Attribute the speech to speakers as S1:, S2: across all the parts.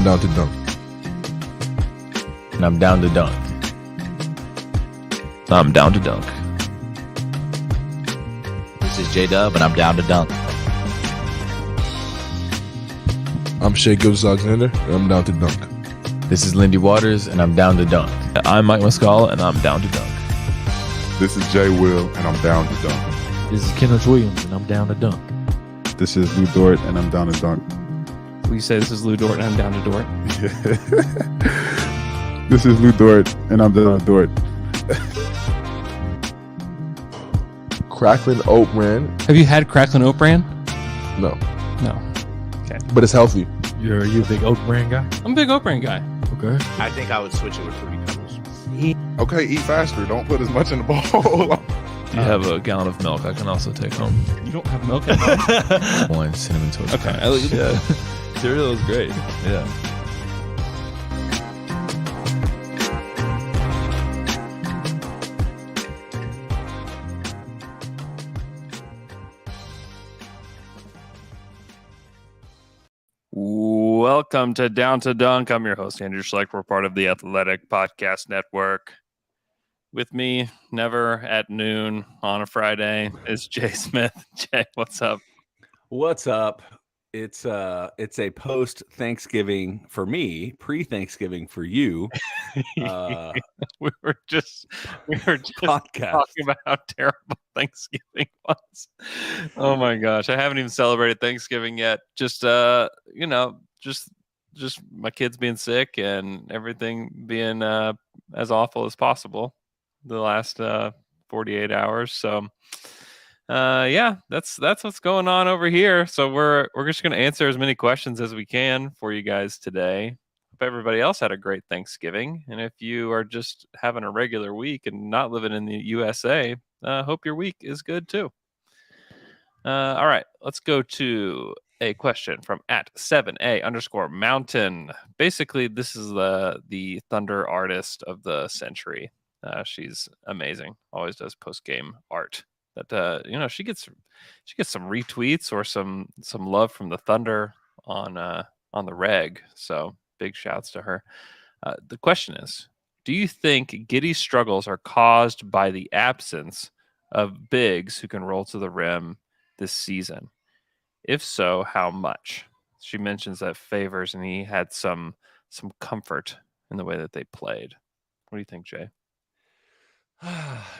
S1: down to dunk.
S2: And I'm down to dunk. I'm down to dunk.
S3: This is J-Dub, and I'm down to dunk.
S1: I'm Shai Gilgeous-Alexander, and I'm down to dunk.
S2: This is Lindy Waters, and I'm down to dunk. I'm Mike Muscala, and I'm down to dunk.
S4: This is Jay Will, and I'm down to dunk.
S5: This is Kevin Williams, and I'm down to dunk.
S4: This is Lou Dort, and I'm down to dunk.
S6: We say this is Lou Dort, and I'm down to Dort.
S4: This is Lou Dort, and I'm down to Dort.
S1: Cracklin Oat Bran?
S6: Have you had Cracklin Oat Bran?
S1: No,
S6: No. Okay.
S1: but it's healthy.
S5: Are you a big oat brand guy?
S6: I'm a big Oat Bran guy.
S5: Okay.
S3: I think I would switch it with Fruity Pebbles.
S4: Okay, eat faster. Don't put as much in the bowl.
S2: Do you have a gallon of milk I can also take home?
S6: You don't have milk at home?
S2: One cinnamon toast.
S6: Okay.
S2: Crunch. Yeah. Cereal is great. Yeah.
S6: Welcome to Down to Dunk. I'm your host, Andrew Schlecht. We're part of the Athletic Podcast Network. With me, never at noon on a Friday, is Jay Smith. Jay, what's up?
S7: What's up? It's a post Thanksgiving for me, pre-Thanksgiving for you.
S6: We were just
S7: Podcast.
S6: talking about how terrible Thanksgiving was. Oh my gosh, I haven't even celebrated Thanksgiving yet. Just my kids being sick and everything being as awful as possible the last 48 hours. So that's what's going on over here. So we're just going to answer as many questions as we can for you guys today. Hope everybody else had a great Thanksgiving, and if you are just having a regular week and not living in the USA, hope your week is good too. All right, let's go to a question from @7A_mountain. Basically, this is the Thunder artist of the century. She's amazing. Always does post-game art. That she gets some retweets or some love from the Thunder on the reg. So big shouts to her. The question is, do you think Giddey's struggles are caused by the absence of bigs who can roll to the rim this season? If so, how much? She mentions that Favors and he had some comfort in the way that they played. What do you think, Jay?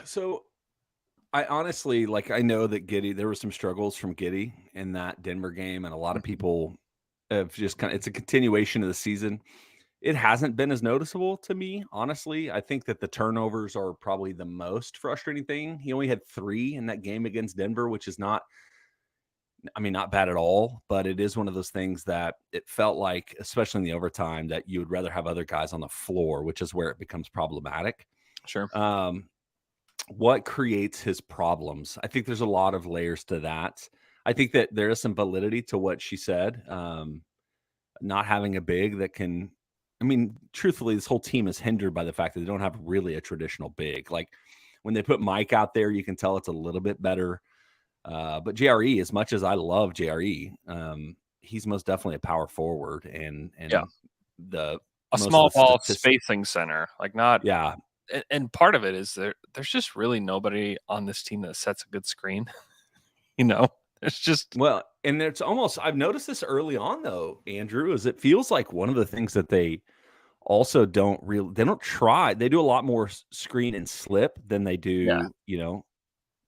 S7: So I honestly, I know that Giddey, there were some struggles from Giddey in that Denver game, and a lot of people have just it's a continuation of the season. It hasn't been as noticeable to me, honestly. I think that the turnovers are probably the most frustrating thing. He only had 3 in that game against Denver, which is not bad at all, but it is one of those things that it felt like, especially in the overtime, that you would rather have other guys on the floor, which is where it becomes problematic.
S6: Sure.
S7: What creates his problems? I think there's a lot of layers to that. I think that there is some validity to what she said. Not having a big that can, truthfully, this whole team is hindered by the fact that they don't have really a traditional big. Like when they put Mike out there, you can tell it's a little bit better. But JRE, as much as I love JRE, he's most definitely a power forward and a
S6: small ball spacing center,
S7: Yeah.
S6: And part of it is there's just really nobody on this team that sets a good screen. It's just
S7: and it's almost, I've noticed this early on though, Andrew, is it feels like one of the things that they also don't try. They do a lot more screen and slip than they do,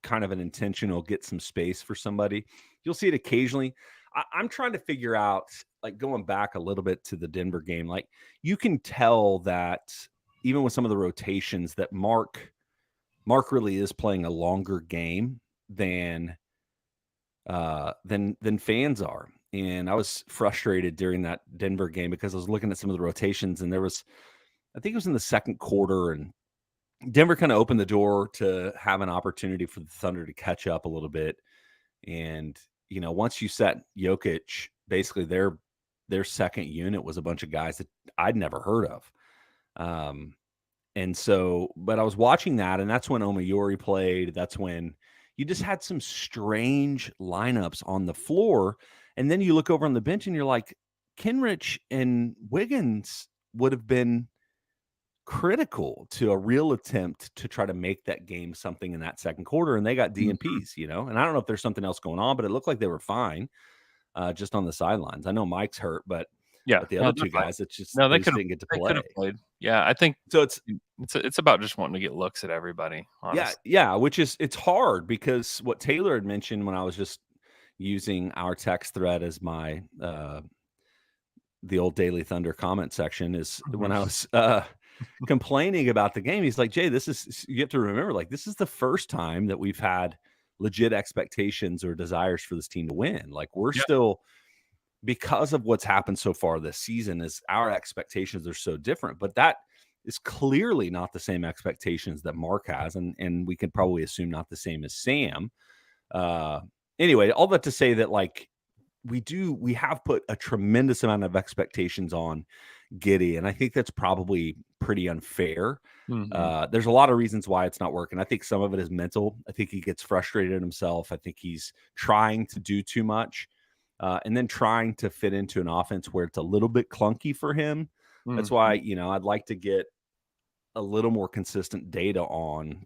S7: kind of an intentional get some space for somebody. You'll see it occasionally. I'm trying to figure out, going back a little bit to the Denver game, you can tell that even with some of the rotations that Mark really is playing a longer game than fans are. And I was frustrated during that Denver game because I was looking at some of the rotations, and I think it was in the second quarter, and Denver kind of opened the door to have an opportunity for the Thunder to catch up a little bit. And, once you set Jokic, basically their second unit was a bunch of guys that I'd never heard of. And so, but I was watching that, and that's when Omoyori played. That's when you just had some strange lineups on the floor. And then you look over on the bench and you're like, Kenrich and Wiggins would have been critical to a real attempt to try to make that game something in that second quarter, and they got DNPs, and I don't know if there's something else going on, but it looked like they were fine, just on the sidelines. I know Mike's hurt, but the other two guys, it's just they just didn't get to play.
S6: Played. Yeah, I think
S7: So
S6: it's about just wanting to get looks at everybody. Honestly.
S7: yeah, which is it's hard because what Taylor had mentioned when I was just using our text thread as my the old Daily Thunder comment section is when I was complaining about the game. He's like, Jay, you have to remember, like, this is the first time that we've had legit expectations or desires for this team to win. Like, we're still, because of what's happened so far this season, is our expectations are so different. But that is clearly not the same expectations that Mark has, and we can probably assume not the same as Sam. Anyway, all that to say that, like, we have put a tremendous amount of expectations on Giddey, and I think that's probably pretty unfair. There's a lot of reasons why it's not working. I think some of it is mental. I think he gets frustrated in himself. I think he's trying to do too much, and then trying to fit into an offense where it's a little bit clunky for him. That's why, I'd like to get a little more consistent data on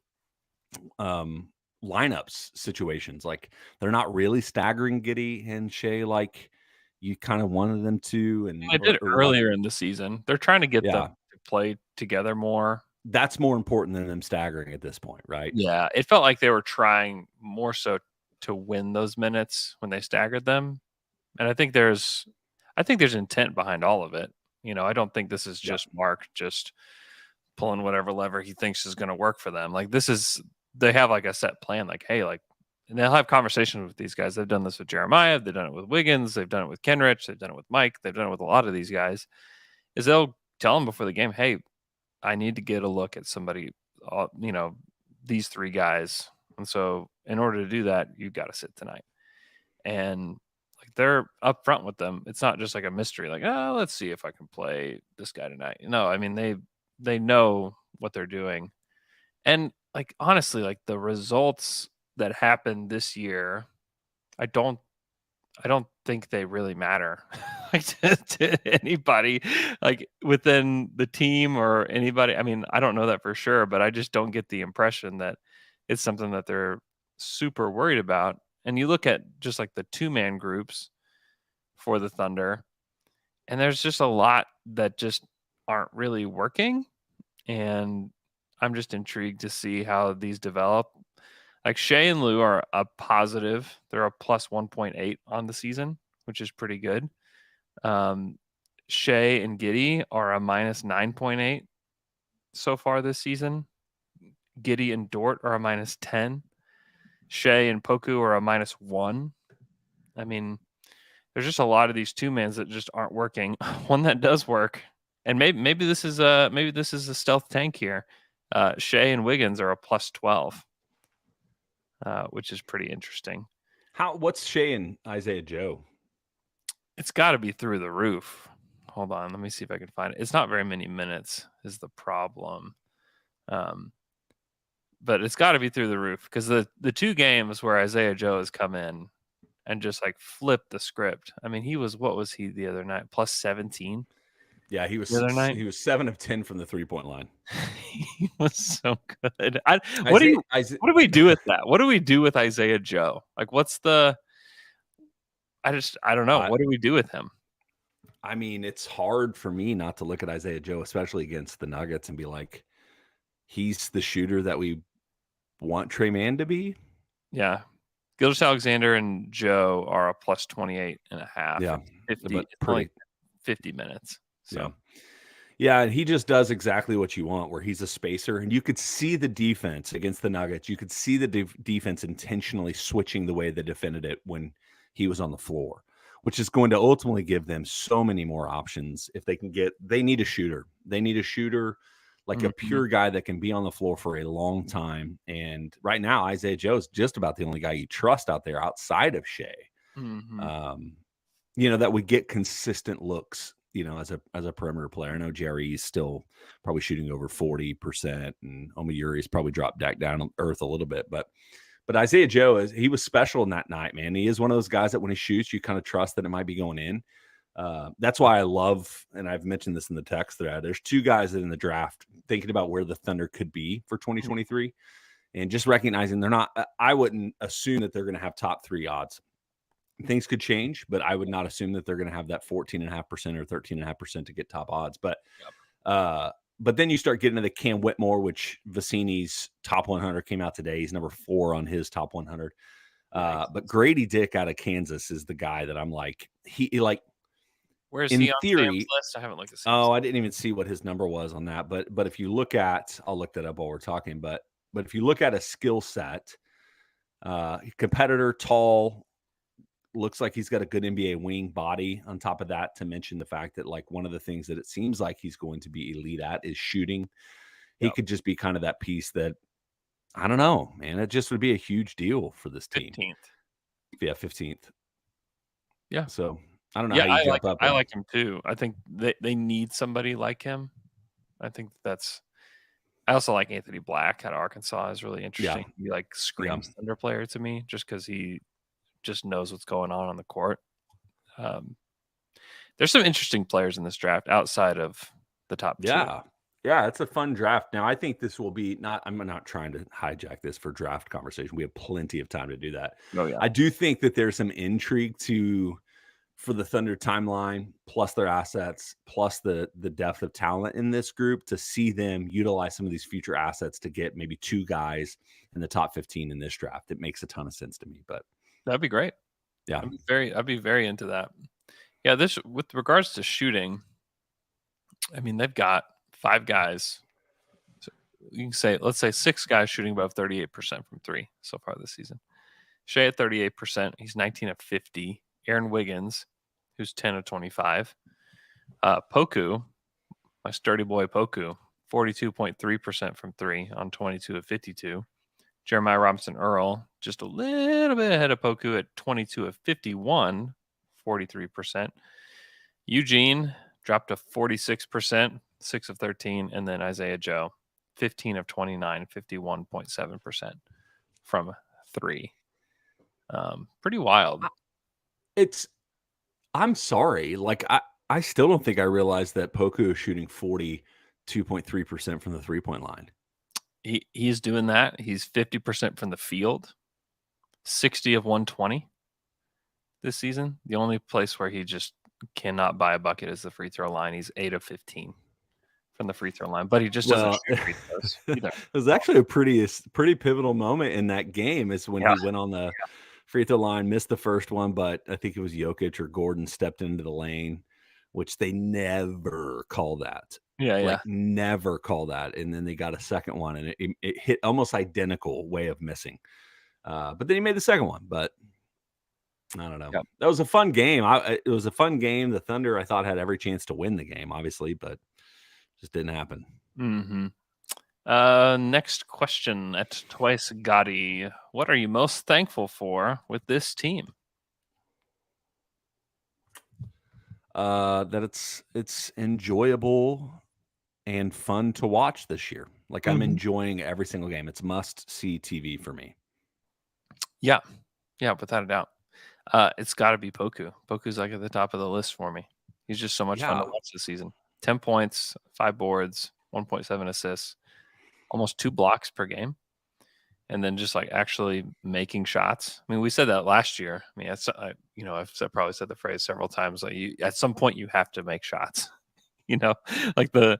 S7: lineups situations. Like, they're not really staggering Giddey and Shai like you kind of wanted them to. And
S6: they did earlier in the season. They're trying to get them to play together more.
S7: That's more important than them staggering at this point, right?
S6: Yeah, it felt like they were trying more so to win those minutes when they staggered them. And I think there's intent behind all of it. I don't think this is just Mark just pulling whatever lever he thinks is going to work for them. Like, they have like a set plan, like, hey, like, and they'll have conversations with these guys. They've done this with Jeremiah. They've done it with Wiggins. They've done it with Kenrich. They've done it with Mike. They've done it with a lot of these guys. Is they'll tell them before the game, hey, I need to get a look at somebody, these three guys. And so in order to do that, you've got to sit tonight. And like, they're up front with them. It's not just like a mystery, like, let's see if I can play this guy tonight. No, I mean, they know what they're doing. And like, honestly, like, the results that happened this year, I don't think they really matter like to anybody, like, within the team or anybody. I mean, I don't know that for sure, but I just don't get the impression that it's something that they're super worried about. And you look at just like the 2-man groups for the Thunder, and there's just a lot that just aren't really working. And I'm just intrigued to see how these develop. Like, Shai and Lou are a positive. They're a plus 1.8 on the season, which is pretty good. Shai and Giddey are a minus 9.8 so far this season. Giddey and Dort are a minus 10. Shai and Poku are a minus 1. I mean, there's just a lot of these 2-mans that just aren't working. One that does work, and maybe this is a stealth tank here. Shai and Wiggins are a plus 12. Which is pretty interesting.
S7: What's Shai and Isaiah Joe?
S6: It's got to be through the roof. Hold on, let me see if I can find it. It's not very many minutes is the problem, but it's got to be through the roof, because the 2 games where Isaiah Joe has come in and just like flipped the script. I mean, what was he the other night? Plus 17.
S7: Yeah, he was
S6: the other night.
S7: He was 7 of 10 from the 3-point line.
S6: He was so good. What do we do with that? What do we do with Isaiah Joe? Like, I don't know. What do we do with him?
S7: I mean, it's hard for me not to look at Isaiah Joe, especially against the Nuggets, and be like, he's the shooter that we want Trey Mann to be.
S6: Yeah. Gilgeous-Alexander and Joe are a plus 28.5.
S7: Yeah.
S6: 50 minutes. So,
S7: yeah, and he just does exactly what you want, where he's a spacer. And you could see the defense against the Nuggets. You could see the defense intentionally switching the way they defended it when he was on the floor, which is going to ultimately give them so many more options. If they need a shooter. They need a shooter, like a pure guy that can be on the floor for a long time. And right now, Isaiah Joe is just about the only guy you trust out there outside of Shai, that would get consistent looks. As a perimeter player. I know Jerry's still probably shooting over 40%, and Omayuri's probably dropped back down on earth a little bit. But Isaiah Joe he was special in that night, man. He is one of those guys that when he shoots, you kind of trust that it might be going in. That's why I love, and I've mentioned this in the text thread, there's two guys that in the draft thinking about where the Thunder could be for 2023 and just recognizing they're not, I wouldn't assume that they're going to have top 3 odds. Things could change, but I would not assume that they're going to have that 14.5% or 13.5% to get top odds. But then you start getting to the Cam Whitmore, which Vicini's top 100 came out today. He's number 4 on his top 100. But Grady Dick out of Kansas is the guy that I'm like,
S6: Where's
S7: in
S6: he on
S7: theory,
S6: Sam's list? I haven't looked at Sam's
S7: I
S6: list.
S7: didn't even see what his number was on that. But if you look at, I'll look that up while we're talking. But if you look at a skill set, competitor, tall, looks like he's got a good NBA wing body on top of that, to mention the fact that like one of the things that it seems like he's going to be elite at is shooting. He could just be kind of that piece that, I don't know, man, it just would be a huge deal for this team.
S6: 15th.
S7: Yeah, 15th.
S6: Yeah.
S7: So I don't know how you jump up.
S6: I like him too. I think they need somebody like him. I think that's. I also like Anthony Black out of Arkansas. Is really interesting. He like screams Thunder player to me, just because he just knows what's going on the court. There's some interesting players in this draft outside of the top 2.
S7: Yeah, it's a fun draft. Now, I think this will be I'm not trying to hijack this for draft conversation. We have plenty of time to do that.
S6: Oh, yeah.
S7: I do think that there's some intrigue for the Thunder timeline, plus their assets, plus the depth of talent in this group, to see them utilize some of these future assets to get maybe 2 guys in the top 15 in this draft. It makes a ton of sense to me, but
S6: that'd be great.
S7: Yeah.
S6: I'd be very into that. Yeah, this with regards to shooting, I mean, they've got 5 guys. So you can say, let's say 6 guys shooting above 38% from 3 so far this season. Shai at 38%. He's 19 of 50. Aaron Wiggins, who's 10 of 25. Poku, my sturdy boy Poku, 42.3% from 3 on 22 of 52. Jeremiah Robinson Earl, just a little bit ahead of Poku at 22 of 51, 43%. Eugene dropped to 46%, 6 of 13. And then Isaiah Joe, 15 of 29, 51.7% from 3. Pretty wild.
S7: I'm sorry. Like, I still don't think I realized that Poku is shooting 42.3% from the 3-point line.
S6: He's doing that. He's 50% from the field, 60 of 120 this season. The only place where he just cannot buy a bucket is the free throw line. He's 8 of 15 from the free throw line, but he just doesn't shoot free throws either.
S7: It was actually a pretty pivotal moment in that game is when he went on the free throw line, missed the first one, but I think it was Jokic or Gordon stepped into the lane, which they never call that. Never call that. And then they got a second one, and it hit almost identical way of missing. But then he made the second one. But I don't know. Yep. That was a fun game. It was a fun game. The Thunder, I thought, had every chance to win the game, obviously, but just didn't happen.
S6: Mm-hmm. Next question at Twice Giddey. What are you most thankful for with this team?
S7: That it's enjoyable and fun to watch this year. Like, I'm enjoying every single game. It's must-see TV for me.
S6: Yeah, without a doubt. It's got to be Poku. Poku's like at the top of the list for me. He's just so much fun to watch this season. 10 points, 5 boards, 1.7 assists, almost 2 blocks per game. And then just like actually making shots. I mean, we said that last year. I mean, I've probably said the phrase several times. Like, at some point you have to make shots. Like the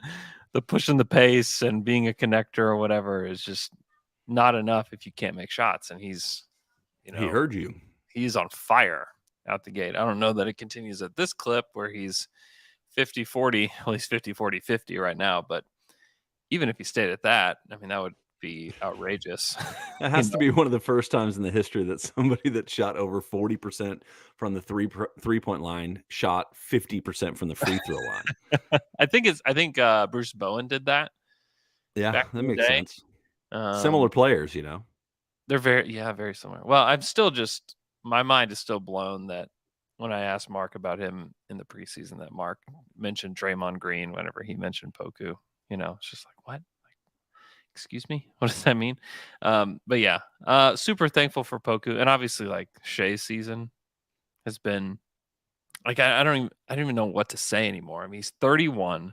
S6: pushing the pace and being a connector or whatever is just not enough if you can't make shots. And he's,
S7: he heard you.
S6: He's on fire out the gate. I don't know that it continues at this clip where he's 50-40. Well, he's 50-40-50 right now. But even if he stayed at that, I mean, that would be outrageous.
S7: It has to be one of the first times in the history that somebody that shot over 40% from the three-point line shot 50% from the free throw line.
S6: I think Bruce Bowen did that.
S7: Yeah, that makes sense. Similar players,
S6: They're very similar. Well, I'm still just, my mind is still blown that when I asked Mark about him in the preseason, that Mark mentioned Draymond Green whenever he mentioned Poku. It's just like, what? Excuse me, what does that mean? But yeah, super thankful for Poku, and obviously like Shai's season has been Like I don't even know what to say anymore. I mean, he's 31,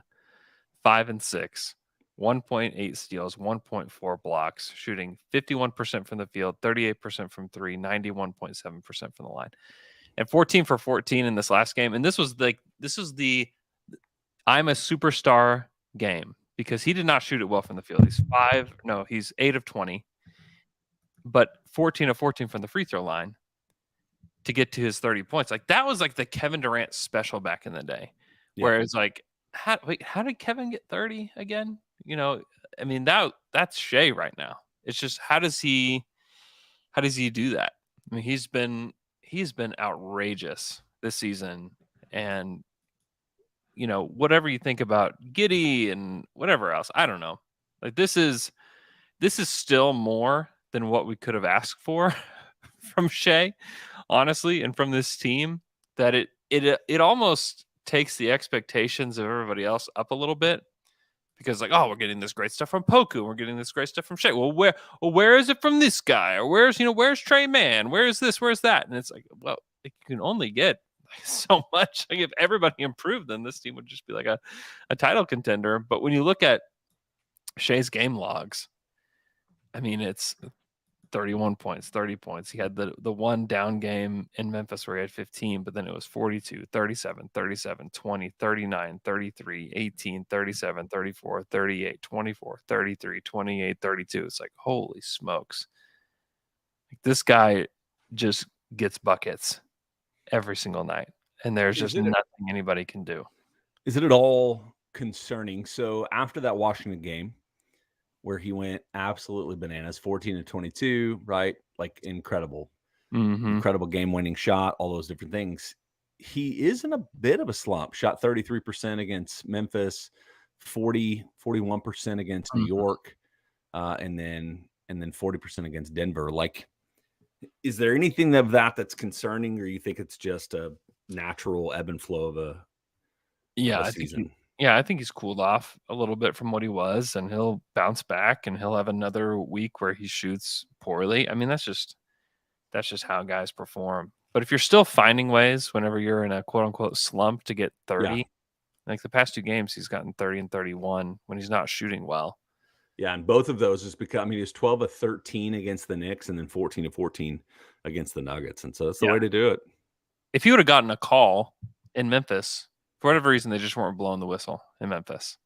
S6: 5 and 6, 1.8 steals, 1.4 blocks, shooting 51% from the field, 38% from three, 91.7% from the line, and 14 for 14 in this last game. And this was the I'm a superstar game because he did not shoot it well from the field. He's 8 of 20, but 14 of 14 from the free throw line to get to his 30 points. Like that was like the Kevin Durant special back in the day, where it's like, how did Kevin get 30 again? You know, I mean that's Shai right now. It's just how does he do that? I mean, he's been outrageous this season, and you know, whatever you think about Giddey and whatever else, I don't know. Like this is still more than what we could have asked for from Shai, honestly, and from this team, that it almost takes the expectations of everybody else up a little bit, because like, oh, we're getting this great stuff from Poku, we're getting this great stuff from Shai. Well, where is it from this guy? Or where's Trey Mann? Where's this? Where's that? And it's like, well, you can only get so much. Like if everybody improved, then this team would just be like a title contender. But when you look at Shai's game logs, I mean, it's 31 points, 30 points. He had the one down game in Memphis where he had 15, but then it was 42, 37, 37, 20, 39, 33, 18, 37, 34, 38, 24, 33, 28, 32. It's like, holy smokes. Like, this guy just gets buckets every single night, and there's just nothing anybody can do.
S7: Is it at all concerning? So after that Washington game, where he went absolutely bananas, 14 to 22, right? Like incredible game-winning shot, all those different things. He is in a bit of a slump. Shot 33% against Memphis, 41% against New York, and then 40% against Denver. Like, is there anything of that's concerning, or you think it's just a natural ebb and flow of a season?
S6: I think he's cooled off a little bit from what he was, and he'll bounce back, and he'll have another week where he shoots poorly. I mean, that's just how guys perform. But if you're still finding ways whenever you're in a quote unquote slump to get 30, like the past 2 games, he's gotten 30 and 31 when he's not shooting well.
S7: Yeah, and both of those is because, I mean, he's 12 of 13 against the Knicks and then 14 of 14 against the Nuggets. And so that's the way to do it.
S6: If he would have gotten a call in Memphis, for whatever reason, they just weren't blowing the whistle in Memphis.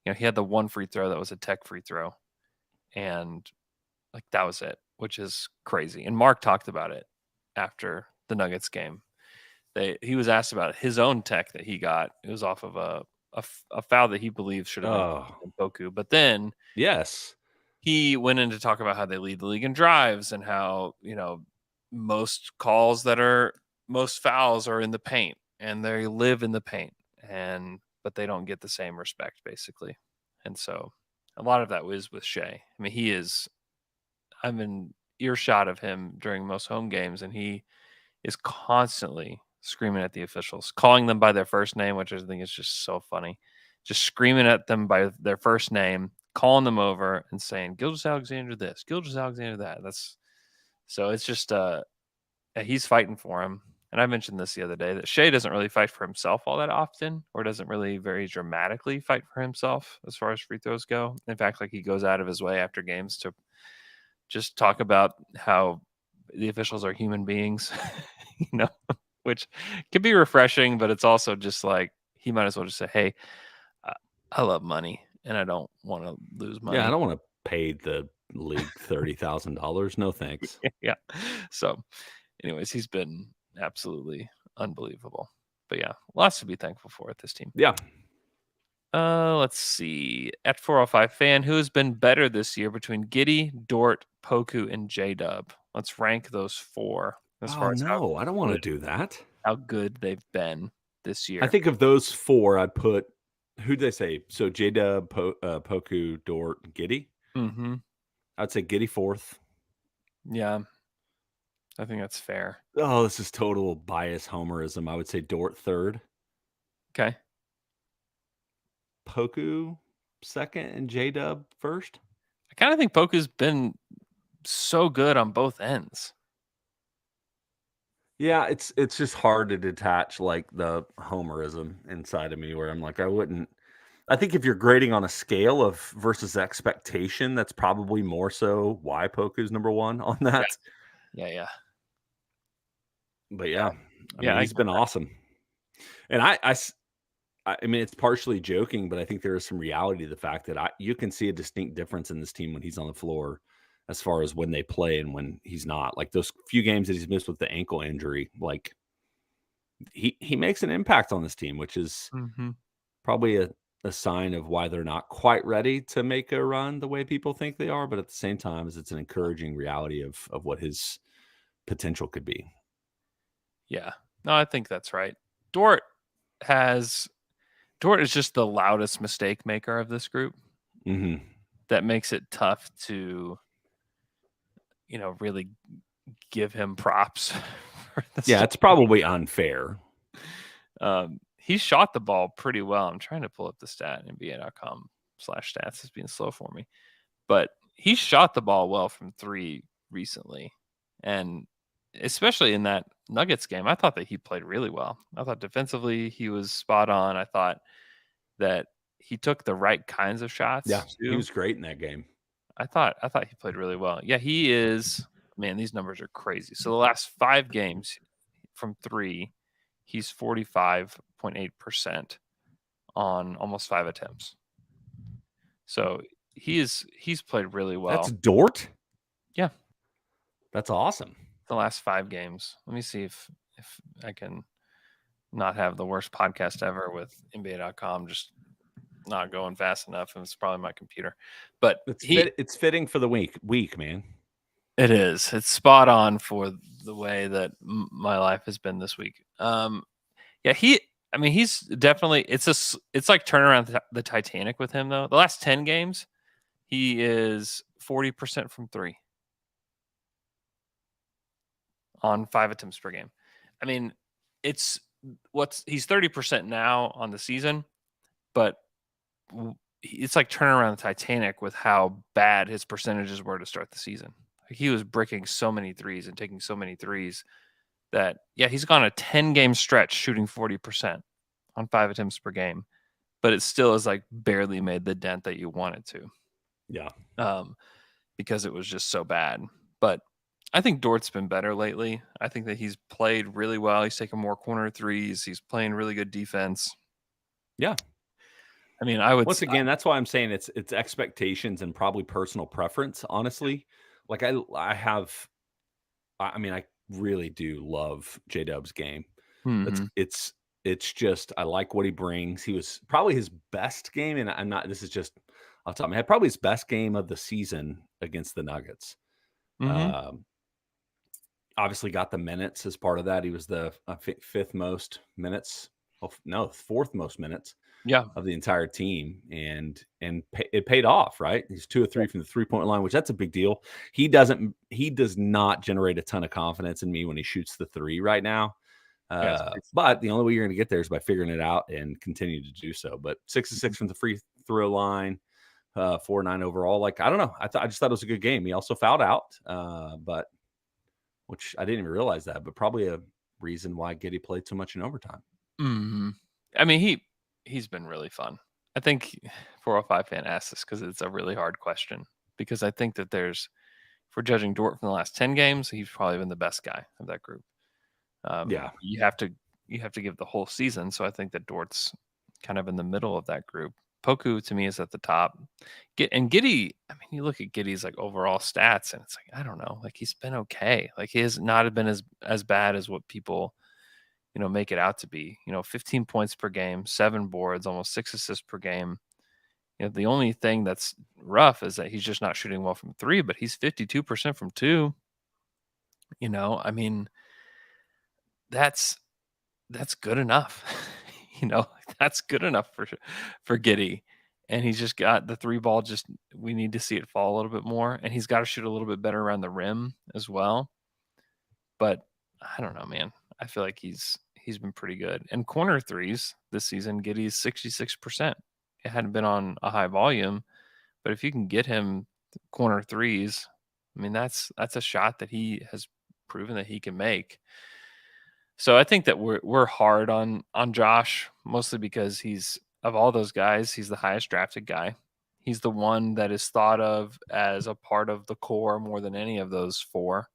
S6: You know, he had the one free throw that was a tech free throw, and like that was it, which is crazy. And Mark talked about it after the Nuggets game. He was asked about his own tech that he got. It was off of a foul that he believes should have been Poku. But then he went in to talk about how they lead the league in drives, and how, you know, most fouls are in the paint, and they live in the paint, but they don't get the same respect, basically. And so a lot of that was with Shai. I mean, I'm in earshot of him during most home games, and he is constantly screaming at the officials, calling them by their first name, which I think is just so funny. Just screaming at them by their first name, calling them over and saying, Gilgeous-Alexander this, Gilgeous-Alexander that. So it's just he's fighting for him. And I mentioned this the other day, that Shai doesn't really fight for himself all that often, or doesn't really very dramatically fight for himself as far as free throws go. In fact, like, he goes out of his way after games to just talk about how the officials are human beings, you know, which can be refreshing, but it's also just like, he might as well just say, hey, I love money, and I don't want to lose money.
S7: Yeah, I don't want to pay the league $30,000. No thanks.
S6: Yeah. So anyways, he's been absolutely unbelievable. But yeah, lots to be thankful for at this team.
S7: Yeah.
S6: Let's see. At 405 fan, who has been better this year between Giddey, Dort, Poku, and J-Dub? Let's rank those 4. As far as
S7: I don't want to do that.
S6: How good they've been this year.
S7: I think of those 4, I'd put, who'd they say? So J-Dub, Poku, Dort, Giddey.
S6: Mm-hmm.
S7: I'd say Giddey 4th.
S6: Yeah, I think that's fair.
S7: Oh, this is total bias homerism. I would say Dort 3rd.
S6: Okay.
S7: Poku 2nd and J-Dub 1st.
S6: I kind of think Poku's been so good on both ends.
S7: Yeah, it's just hard to detach like the homerism inside of me where I'm like, I think if you're grading on a scale of versus expectation, that's probably more so why Poku's number one on
S6: Yeah,
S7: that.
S6: yeah.
S7: But yeah, I
S6: Yeah,
S7: mean,
S6: I
S7: he's
S6: get
S7: been awesome. And I mean, it's partially joking, but I think there is some reality to the fact that you can see a distinct difference in this team when he's on the floor as far as when they play and when he's not. Like those few games that he's missed with the ankle injury, like he makes an impact on this team, which is
S6: Mhm.
S7: probably a sign of why they're not quite ready to make a run the way people think they are. But at the same time, it's an encouraging reality of what his potential could be.
S6: Yeah. No, I think that's right. Dort has Dort is just the loudest mistake maker of this group.
S7: Hmm.
S6: That makes it tough to, really give him props for the
S7: Yeah,
S6: stuff.
S7: it's probably unfair.
S6: He shot the ball pretty well. I'm trying to pull up the stat. NBA.com/stats is being slow for me, but he shot the ball well from three recently, and especially in that Nuggets game, I thought that he played really well. I thought defensively he was spot on. I thought that he took the right kinds of shots
S7: Yeah, he
S6: too.
S7: was great in that game.
S6: I thought he played really well. Yeah, he is. Man, these numbers are crazy. So the last 5 games from 3, he's 45.8% on almost 5 attempts. So he's played really well.
S7: That's Dort?
S6: Yeah.
S7: That's awesome.
S6: The last 5 games. Let me see if I can not have the worst podcast ever with NBA.com just not going fast enough, and it's probably my computer. But
S7: It's fitting for the week, man.
S6: It is. It's spot on for the way that my life has been this week. Yeah, he's definitely. It's like turn around the Titanic with him though. The last 10 games, he is 40% from 3 on 5 attempts per game. I mean, he's 30% now on the season, but it's like turning around the Titanic with how bad his percentages were to start the season. Like he was bricking so many threes and taking so many threes that, yeah, he's gone a 10-game stretch shooting 40% on 5 attempts per game, but it still is like barely made the dent that you want it to.
S7: Yeah.
S6: Because it was just so bad. But I think Dort's been better lately. I think that he's played really well. He's taking more corner threes. He's playing really good defense.
S7: Yeah.
S6: I mean, once
S7: again, that's why I'm saying it's expectations and probably personal preference, honestly. Like I really do love J-Dub's game.
S6: Mm-hmm.
S7: It's just I like what he brings. He was probably his best game, and I'm not. This is just off the top of my head. Probably his best game of the season against the Nuggets.
S6: Mm-hmm.
S7: Obviously, got the minutes as part of that. He was the fifth most minutes. Oh, no, fourth most minutes.
S6: Yeah.
S7: Of the entire team, and it paid off, right? He's 2 of 3 from the 3-point line, which that's a big deal. He does not generate a ton of confidence in me when he shoots the 3 right now. But the only way you're going to get there is by figuring it out and continue to do so. But 6 of 6 from the free throw line, 4-9 overall. Like, I don't know. I just thought it was a good game. He also fouled out, but which I didn't even realize that, but probably a reason why Giddey played so much in overtime.
S6: Mm-hmm. I mean, he's been really fun. I think 405 fan asked this because it's a really hard question. Because I think that if we're judging Dort from the last 10 games, he's probably been the best guy of that group.
S7: Yeah,
S6: you have to give the whole season. So I think that Dort's kind of in the middle of that group. Poku to me is at the top. And Giddey, I mean, you look at Giddey's like overall stats, and it's like I don't know, like he's been okay. Like he has not been as bad as what people make it out to be. 15 points per game, 7 boards, almost 6 assists per game. The only thing that's rough is that he's just not shooting well from 3, but he's 52% from 2. I mean, that's good enough. That's good enough for Giddey. And he's just got the 3 ball. Just we need to see it fall a little bit more, and he's got to shoot a little bit better around the rim as well. But I don't know, man. I feel like he's been pretty good. And corner threes this season, Giddey's 66%. It hadn't been on a high volume, but if you can get him corner threes, I mean that's a shot that he has proven that he can make. So I think that we're hard on Josh, mostly because he's, of all those guys, he's the highest drafted guy. He's the one that is thought of as a part of the core more than any of those four.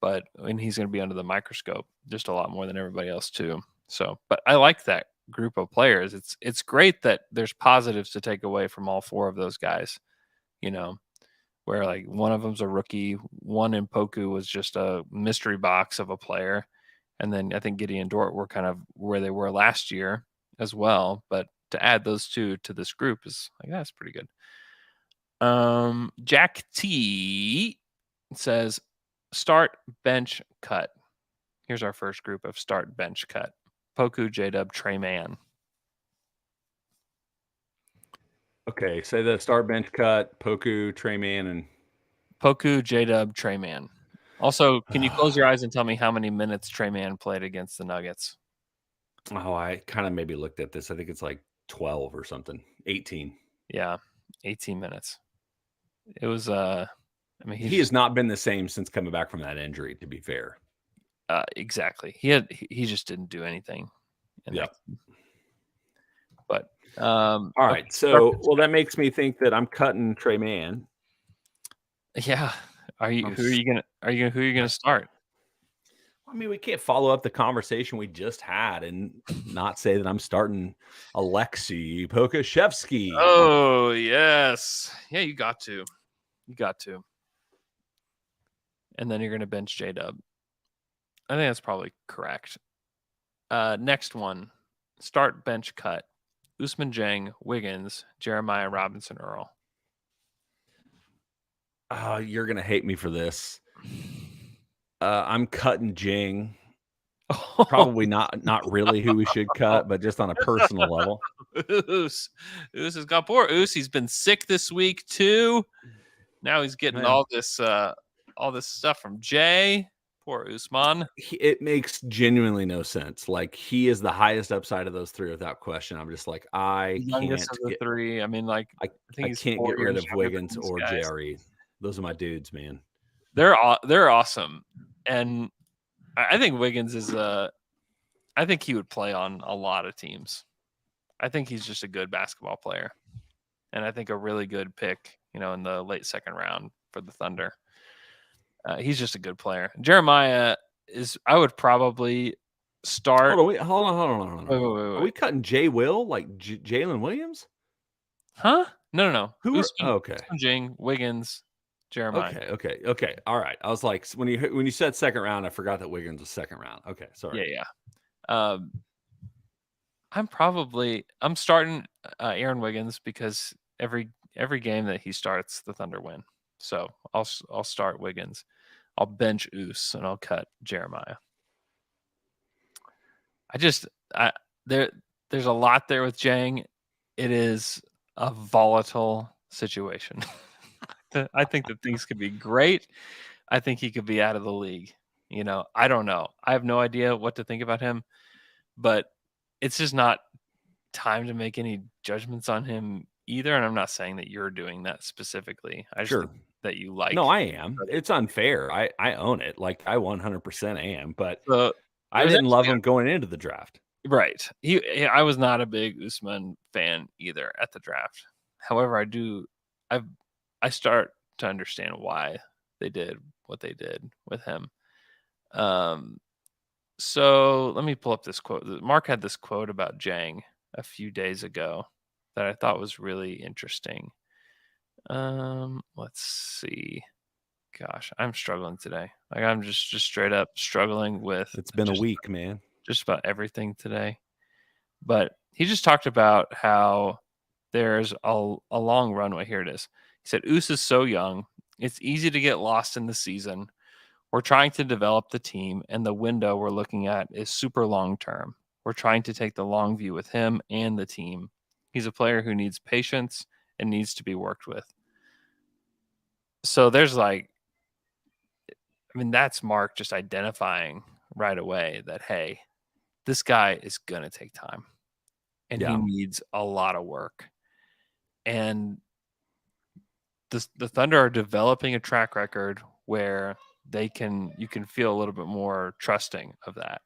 S6: And he's going to be under the microscope just a lot more than everybody else too. So, but I like that group of players. It's great that there's positives to take away from all four of those guys. Where like one of them's a rookie, one in Poku was just a mystery box of a player, and then I think Giddey and Dort were kind of where they were last year as well. But to add those two to this group is like, that's pretty good. Jack T says start, bench, cut. Here's our first group of start, bench, cut. Poku, J-Dub, Trey Man.
S7: Okay, say the start, bench, cut, Poku, Trey Man, and
S6: Poku, J-Dub, Trey Man. Also, can you close your eyes and tell me how many minutes Trey Man played against the Nuggets?
S7: Oh, I kind of maybe looked at this. I think it's like 12 or something. 18.
S6: Yeah, 18 minutes. It was
S7: he has not been the same since coming back from that injury, to be fair.
S6: Exactly. He just didn't do anything.
S7: Yeah.
S6: But
S7: all right. So that makes me think that I'm cutting Trey Man.
S6: Yeah. Who are you gonna start?
S7: I mean, we can't follow up the conversation we just had and not say that I'm starting Alexei Pokuševski.
S6: Oh, yes. Yeah, you got to. And then you're going to bench J-Dub. I think that's probably correct. Next one. Start, bench, cut. Usman Jang, Wiggins, Jeremiah Robinson Earl.
S7: You're going to hate me for this. I'm cutting Jing. Probably not really who we should cut, but just on a personal level.
S6: Oos has got poor Oos. He's been sick this week too. Now he's getting all this stuff from Jay. Poor Usman.
S7: It makes genuinely no sense. Like, he is the highest upside of those three without question. I'm just like, I can't get
S6: three. I mean, like,
S7: I can't get rid of Wiggins or JRE. Those are my dudes, man.
S6: They're awesome, and I think Wiggins is I think he would play on a lot of teams. I think he's just a good basketball player, and I think a really good pick, in the late second round for the Thunder. He's just a good player. Jeremiah I would probably start.
S7: Hold on.
S6: Wait.
S7: Are we cutting Jay Will, like Jalen Williams?
S6: Huh? No.
S7: Who? Okay.
S6: Jing, Wiggins, Jeremiah.
S7: Okay. All right. I was like, when you said second round, I forgot that Wiggins was second round. Okay, sorry.
S6: Yeah. I'm starting Aaron Wiggins because every game that he starts, the Thunder win. So I'll start Wiggins. I'll bench Oos and I'll cut Jeremiah. There's a lot there with Jang. It is a volatile situation. I think that things could be great. I think he could be out of the league. I don't know. I have no idea what to think about him, but it's just not time to make any judgments on him either. And I'm not saying that you're doing that specifically. I just think that you like.
S7: No, I am. It's unfair. I own it. Like, I 100% am, but I didn't love him going into the draft.
S6: Right. I was not a big Usman fan either at the draft. However, I start to understand why they did what they did with him. So let me pull up this quote. Mark had this quote about Jang a few days ago that I thought was really interesting. Let's see. Gosh, I'm struggling today. Like, I'm just straight up struggling with.
S7: It's been a week, man.
S6: Just about everything today. But he just talked about how there's a long runway. Here it is. He said, Oos is so young. It's easy to get lost in the season. We're trying to develop the team, and the window we're looking at is super long term. We're trying to take the long view with him and the team. He's a player who needs patience and needs to be worked with. So there's that's Mark just identifying right away that, hey, this guy is going to take time and he needs a lot of work. And the Thunder are developing a track record where you can feel a little bit more trusting of that.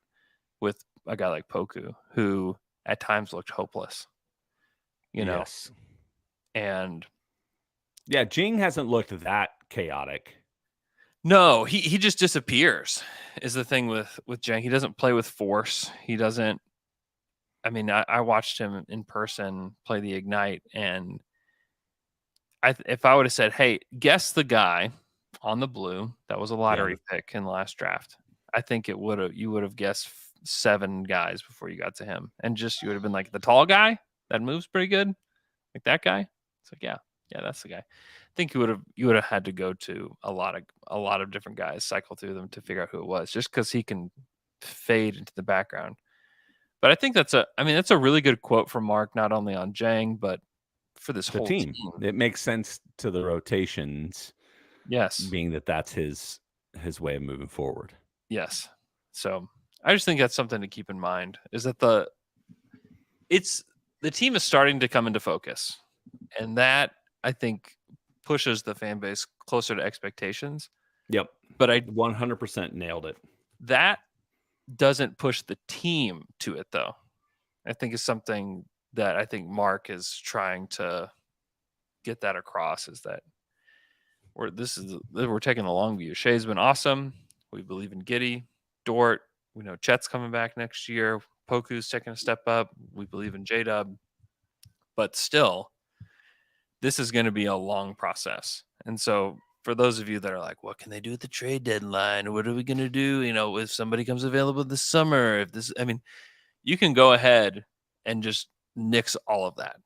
S6: with a guy like Poku, who at times looked hopeless.
S7: Yes.
S6: And
S7: yeah, Jing hasn't looked that chaotic.
S6: no, he just disappears is the thing with Jang. He doesn't play with force. He doesn't. I mean, I watched him in person play the Ignite, and if I would have said, "Hey, guess the guy on the blue that was a lottery pick in the last draft," I think you would have guessed 7 guys before you got to him, and you would have been like the tall guy that moves pretty good, like that guy. It's like yeah, that's the guy. I think you would have had to go to a lot of different guys, cycle through them to figure out who it was, just because he can fade into the background. But I think that's a really good quote from Mark, not only on Jang, but for this whole team.
S7: It makes sense to the rotations.
S6: Yes.
S7: Being that's his way of moving forward.
S6: Yes. So I just think that's something to keep in mind, is that the team is starting to come into focus. And that, I think, pushes the fan base closer to expectations.
S7: Yep.
S6: But I
S7: 100% nailed it.
S6: That doesn't push the team to it, though. I think is something that I think Mark is trying to get that across, is that we're taking the long view. Shai's been awesome. We believe in Giddey, Dort. We know Chet's coming back next year. Poku's taking a step up. We believe in J-Dub. But still, this is going to be a long process. And so for those of you that are like, what can they do at the trade deadline? What are we going to do? If somebody comes available this summer, you can go ahead and just nix all of that.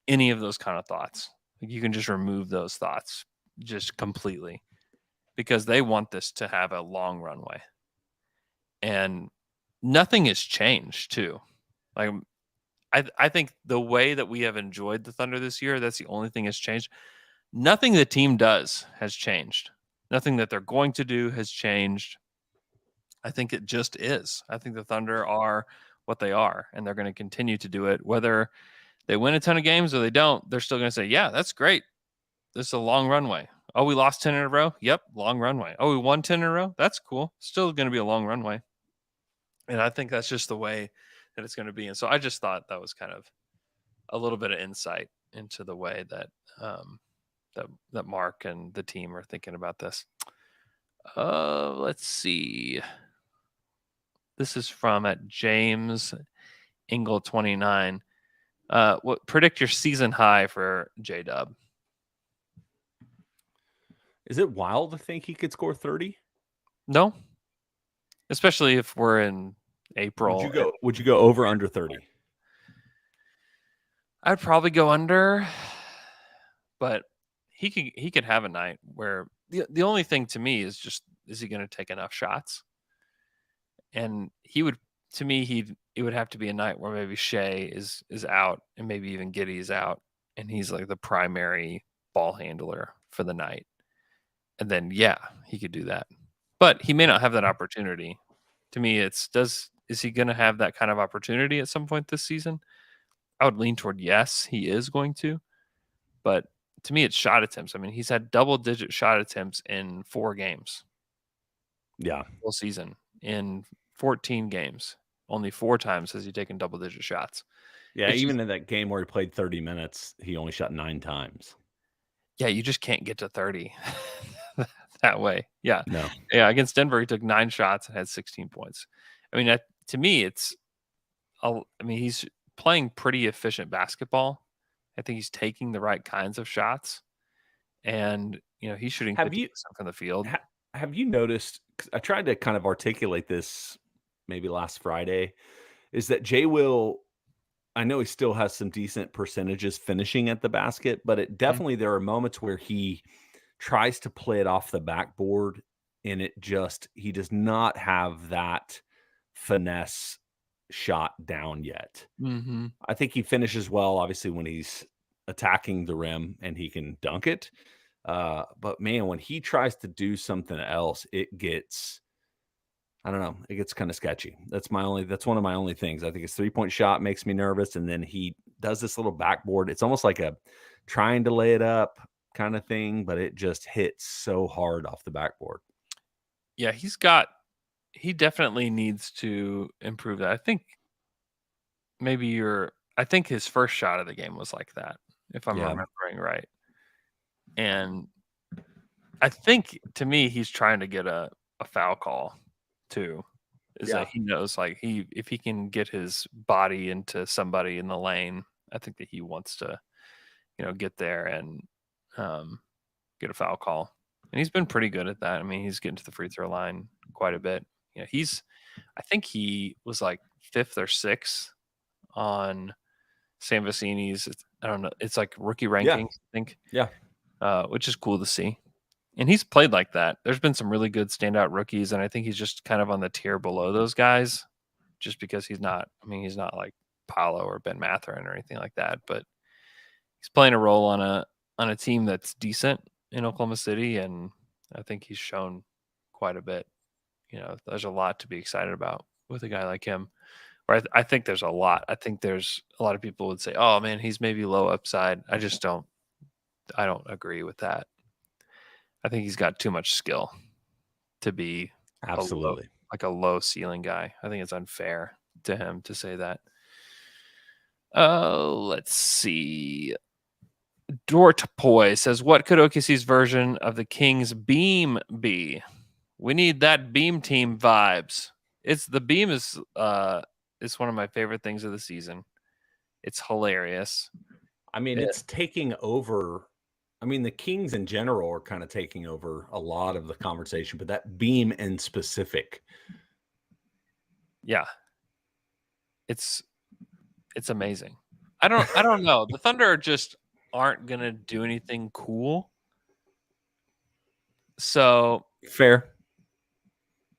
S6: Any of those kind of thoughts. You can just remove those thoughts just completely, because they want this to have a long runway. And nothing has changed too. Like, I think the way that we have enjoyed the Thunder this year, that's the only thing that's changed. Nothing the team does has changed. Nothing that they're going to do has changed. I think it just is. I think the Thunder are what they are, and they're going to continue to do it. Whether they win a ton of games or they don't, they're still going to say, yeah, that's great. This is a long runway. Oh, we lost 10 in a row? Yep, long runway. Oh, we won 10 in a row? That's cool. Still going to be a long runway. And I think that's just the way that it's going to be. And so I just thought that was kind of a little bit of insight into the way that that Mark and the team are thinking about this. Let's see. This is from at James Ingle 29. What predict your season high for J-Dub?
S7: Is it wild to think he could score 30?
S6: No. Especially if we're in April.
S7: Would you go over under 30?
S6: I'd probably go under, but he could have a night where the only thing to me is just, is he going to take enough shots? And it would have to be a night where maybe Shai is out, and maybe even Giddey is out, and he's like the primary ball handler for the night. And then, yeah, he could do that. But he may not have that opportunity. To me, is he going to have that kind of opportunity at some point this season? I would lean toward yes, he is going to. But to me, it's shot attempts. I mean, he's had double-digit shot attempts in 4 games.
S7: Yeah.
S6: Full season. In 14 games. Only 4 times has he taken double-digit shots.
S7: Yeah, even in that game where he played 30 minutes, he only shot 9 times.
S6: Yeah, you just can't get to 30 that way. Yeah.
S7: No.
S6: Yeah, against Denver, he took 9 shots and had 16 points. I mean, to me, he's playing pretty efficient basketball. I think he's taking the right kinds of shots, and he's shooting 50% from the field.
S7: Have you noticed? I tried to kind of articulate this maybe last Friday. Is that Jay Will? I know he still has some decent percentages finishing at the basket, but definitely there are moments where he tries to play it off the backboard, and he does not have that finesse shot down yet.
S6: Mm-hmm.
S7: I think he finishes well, obviously, when he's attacking the rim and he can dunk it. But man, when he tries to do something else, it gets kind of sketchy. That's one of my only things. I think his 3-point shot makes me nervous. And then he does this little backboard. It's almost like a trying to lay it up kind of thing, but it just hits so hard off the backboard.
S6: Yeah, he's got he definitely needs to improve that. I think I think his first shot of the game was like that, if I'm remembering right. And I think, to me, he's trying to get a foul call too. That he knows, like, if he can get his body into somebody in the lane, I think that he wants to, get there and get a foul call. And he's been pretty good at that. I mean, he's getting to the free throw line quite a bit. I think he was like 5th or 6th on Sam Vecini's. I don't know. It's like rookie rankings, I think.
S7: Yeah.
S6: Which is cool to see. And he's played like that. There's been some really good standout rookies, and I think he's just kind of on the tier below those guys, just because he's not like Paolo or Ben Mathurin or anything like that, but he's playing a role on a team that's decent in Oklahoma City, and I think he's shown quite a bit. There's a lot to be excited about with a guy like him. Or I think there's a lot. I think there's a lot of people would say, "Oh man, he's maybe low upside." I don't agree with that. I think he's got too much skill to be
S7: absolutely
S6: a low ceiling guy. I think it's unfair to him to say that. Let's see. Dortpoy says, "What could OKC's version of the Kings beam be? We need that beam team vibes." The beam is one of my favorite things of the season. It's hilarious.
S7: I mean, it's taking over. I mean, the Kings in general are kind of taking over a lot of the conversation, but that beam in specific.
S6: Yeah. It's amazing. I don't know. The Thunder just aren't going to do anything cool. So
S7: fair.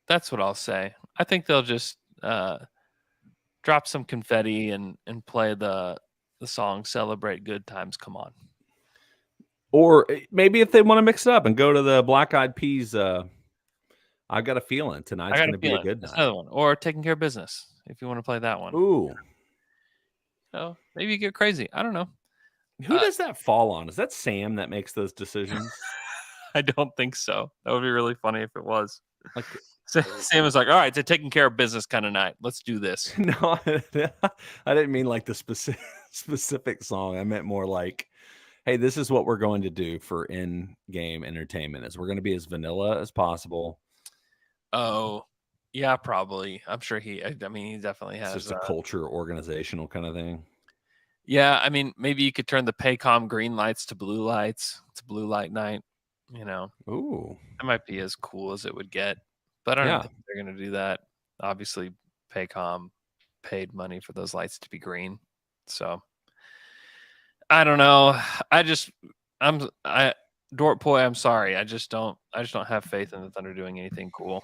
S6: That's what I'll say. I think they'll just drop some confetti and play the song "Celebrate Good Times, Come On."
S7: Or maybe if they want to mix it up and go to the Black Eyed Peas, I got a feeling tonight's going to be a good night.
S6: Another one. Or Taking Care of Business, if you want to play that one.
S7: Ooh.
S6: So maybe you get crazy. I don't know.
S7: Who does that fall on? Is that Sam that makes those decisions?
S6: I don't think so. That would be really funny if it was. Like, Sam was like, "All right, it's a taking care of business kind of night. Let's do this."
S7: No, I didn't mean like the specific song. I meant more like, hey, this is what we're going to do for in-game entertainment. Is we're going to be as vanilla as possible.
S6: Oh, yeah, probably. I'm sure he definitely has.
S7: It's just a culture organizational kind of thing.
S6: Yeah, I mean, maybe you could turn the Paycom green lights to blue lights. It's blue light night,
S7: Ooh.
S6: That might be as cool as it would get. But I don't think they're going to do that. Obviously, Paycom paid money for those lights to be green. So I don't know. Dortpoy, I'm sorry. I just don't have faith in the Thunder doing anything cool.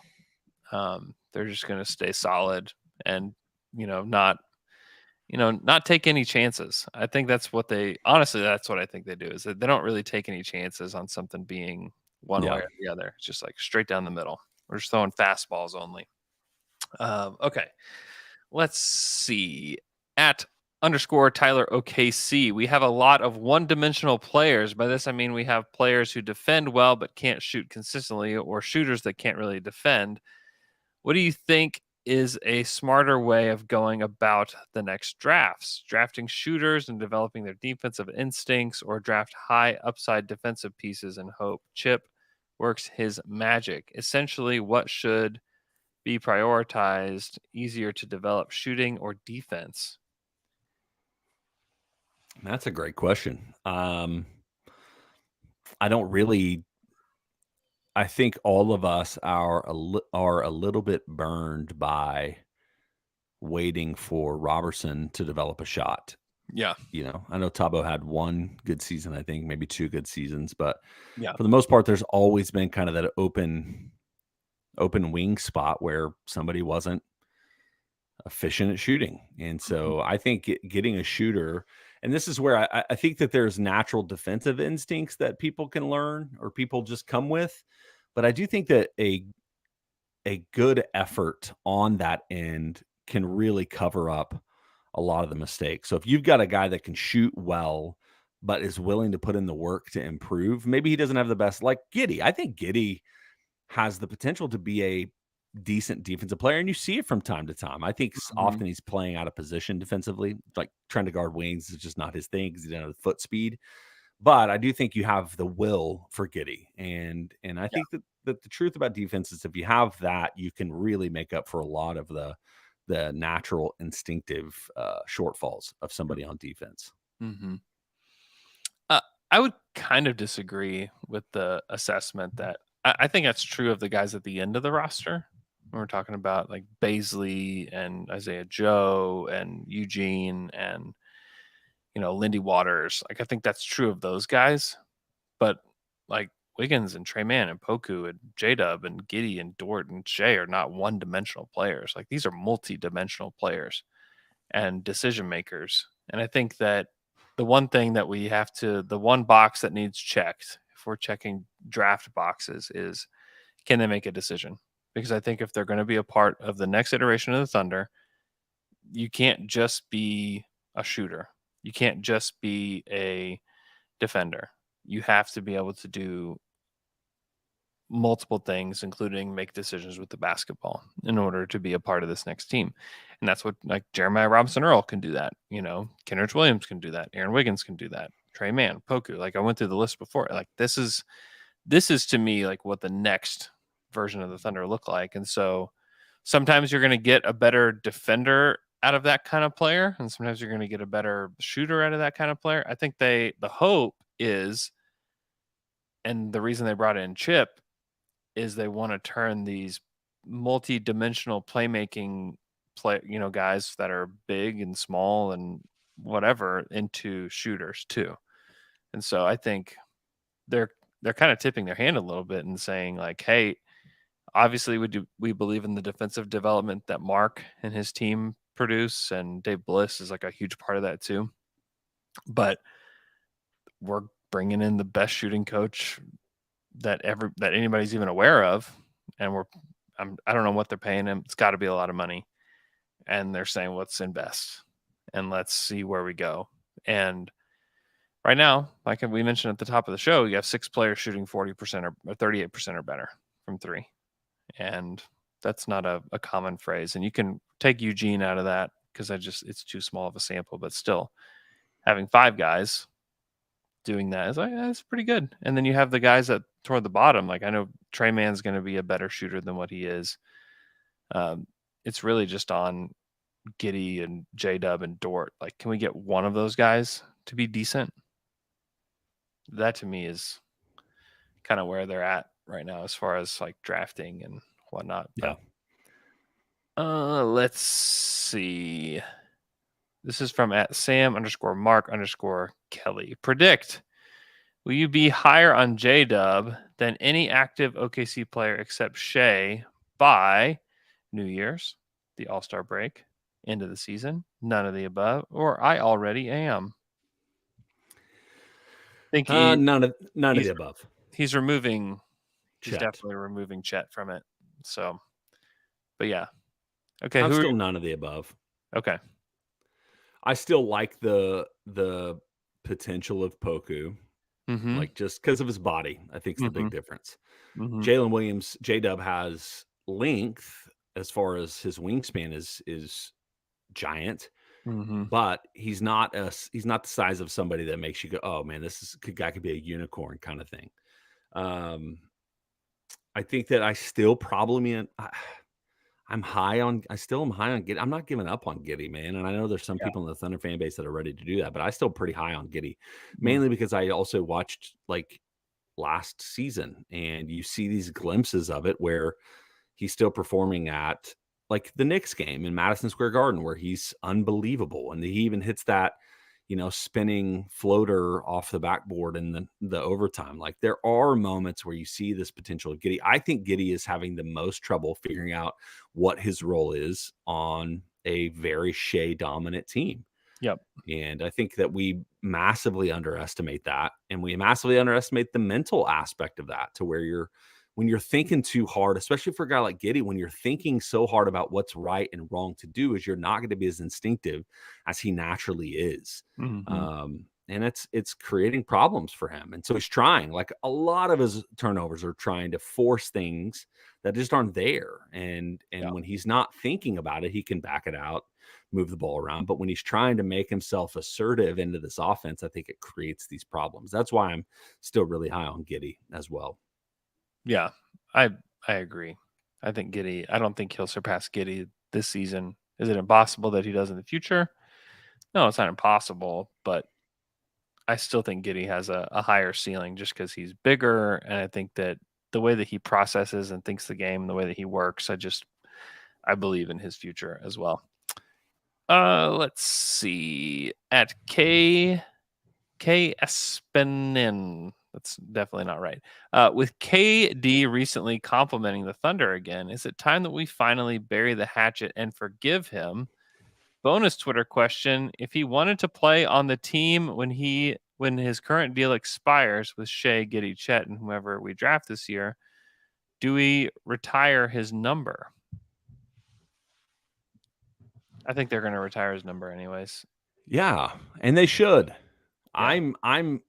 S6: They're just going to stay solid and, not take any chances. I think that's what that's what I think they do, is that they don't really take any chances on something being one way or the other. It's just like straight down the middle. We're just throwing fastballs only. Okay. Let's see. At _Tyler OKC, we have a lot of one-dimensional players. By this, I mean we have players who defend well but can't shoot consistently, or shooters that can't really defend. What do you think is a smarter way of going about the next drafts? Drafting shooters and developing their defensive instincts, or draft high upside defensive pieces and hope Chip works his magic? Essentially, what should be prioritized? Easier to develop shooting or defense?
S7: That's a great question. I think all of us are a little bit burned by waiting for Robertson to develop a shot.
S6: Yeah.
S7: I know Tabo had one good season, I think maybe 2 good seasons, but
S6: yeah,
S7: for the most part, there's always been kind of that open wing spot where somebody wasn't efficient at shooting. And so I think getting a shooter, and this is where I think that there's natural defensive instincts that people can learn or people just come with. But I do think that a good effort on that end can really cover up a lot of the mistakes. So if you've got a guy that can shoot well, but is willing to put in the work to improve, maybe he doesn't have the best, like Giddey. I think Giddey has the potential to be a decent defensive player, and you see it from time to time. I think often he's playing out of position defensively, like trying to guard wings is just not his thing because he doesn't have the foot speed. But I do think you have the will for Giddey, and I think that the truth about defense is if you have that, you can really make up for a lot of the natural instinctive shortfalls of somebody on defense.
S6: Mm-hmm. I would kind of disagree with the assessment that I think that's true of the guys at the end of the roster. When we're talking about like Baisley and Isaiah Joe and Eugene and, Lindy Waters. Like, I think that's true of those guys. But like Wiggins and Trey Mann and Poku and J-Dub and Giddey and Dort and Shea are not one-dimensional players. Like, these are multi-dimensional players and decision makers. And I think that the one thing that the one box that needs checked, if we're checking draft boxes, is can they make a decision? Because I think if they're going to be a part of the next iteration of the Thunder, you can't just be a shooter. You can't just be a defender. You have to be able to do multiple things, including make decisions with the basketball in order to be a part of this next team. And that's what, like, Jeremiah Robinson Earl can do that. Kenrich Williams can do that. Aaron Wiggins can do that. Trey Mann, Poku. Like, I went through the list before. Like, this is to me like what the next version of the Thunder look like. And so sometimes you're going to get a better defender out of that kind of player, and sometimes you're going to get a better shooter out of that kind of player. I think the hope is, and the reason they brought in Chip is they want to turn these multi-dimensional playmaking guys that are big and small and whatever into shooters too. And so I think they're kind of tipping their hand a little bit and saying like, hey, obviously we believe in the defensive development that Mark and his team produce, and Dave Bliss is like a huge part of that too. But we're bringing in the best shooting coach that anybody's even aware of, and I don't know what they're paying him. It's got to be a lot of money, and they're saying let's invest and let's see where we go. And right now, like we mentioned at the top of the show, you have 6 players shooting 40% or 38% or better from 3, and that's not a common phrase. And you can take Eugene out of that because it's too small of a sample, but still having 5 guys doing that is like, that's pretty good. And then you have the guys that toward the bottom. Like, I know Trey Mann's going to be a better shooter than what he is. It's really just on Giddey and J-Dub and Dort. Like, can we get one of those guys to be decent? That to me is kind of where they're at right now as far as like drafting and whatnot.
S7: Yeah.
S6: Let's see. This is from @Sam_Mark_Kelly. Predict. Will you be higher on J-Dub than any active OKC player except Shai by New Year's, the All-Star break, end of the season, none of the above, or I already am? I think
S7: none of the above.
S6: He's removing. He's
S7: Chet.
S6: definitely removing Chet from it. So, but yeah. Okay.
S7: I'm still none of the above.
S6: Okay.
S7: I still like the potential of Poku, like just because of his body. I think it's the big difference. Jalen Williams, J-Dub has length as far as his wingspan is giant, but he's not the size of somebody that makes you go, oh man, guy could be a unicorn kind of thing. I think that I still probably I'm high on Giddey. I'm not giving up on Giddey, man. And I know there's some people in the Thunder fan base that are ready to do that, but I still pretty high on Giddey, mainly because I also watched like last season, and you see these glimpses of it where he's still performing at like the Knicks game in Madison Square Garden, where he's unbelievable. And he even hits that, spinning floater off the backboard in the overtime. Like, there are moments where you see this potential of Giddey. I think Giddey is having the most trouble figuring out what his role is on a very Shai dominant team.
S6: Yep.
S7: And I think that we massively underestimate that. And we massively underestimate the mental aspect of that, to where when you're thinking too hard, especially for a guy like Giddey, when you're thinking so hard about what's right and wrong to do, is you're not going to be as instinctive as he naturally is. And it's creating problems for him. And so he's trying, like a lot of his turnovers are trying to force things that just aren't there. And when he's not thinking about it, he can back it out, move the ball around. But when he's trying to make himself assertive into this offense, I think it creates these problems. That's why I'm still really high on Giddey as well.
S6: Yeah, I agree. I think Giddey, I don't think he'll surpass Giddey this season. Is it impossible that he does in the future? No, it's not impossible, but I still think Giddey has a higher ceiling just because he's bigger. And I think that the way that he processes and thinks the game, the way that he works, I believe in his future as well. Let's see. At K Espenin. That's definitely not right. With KD recently complimenting the Thunder again, is it time that we finally bury the hatchet and forgive him? Bonus Twitter question: if he wanted to play on the team when his current deal expires with Shai, Giddey, Chet, and whoever we draft this year, do we retire his number? I think they're going to retire his number anyways.
S7: Yeah, and they should. Yeah. I'm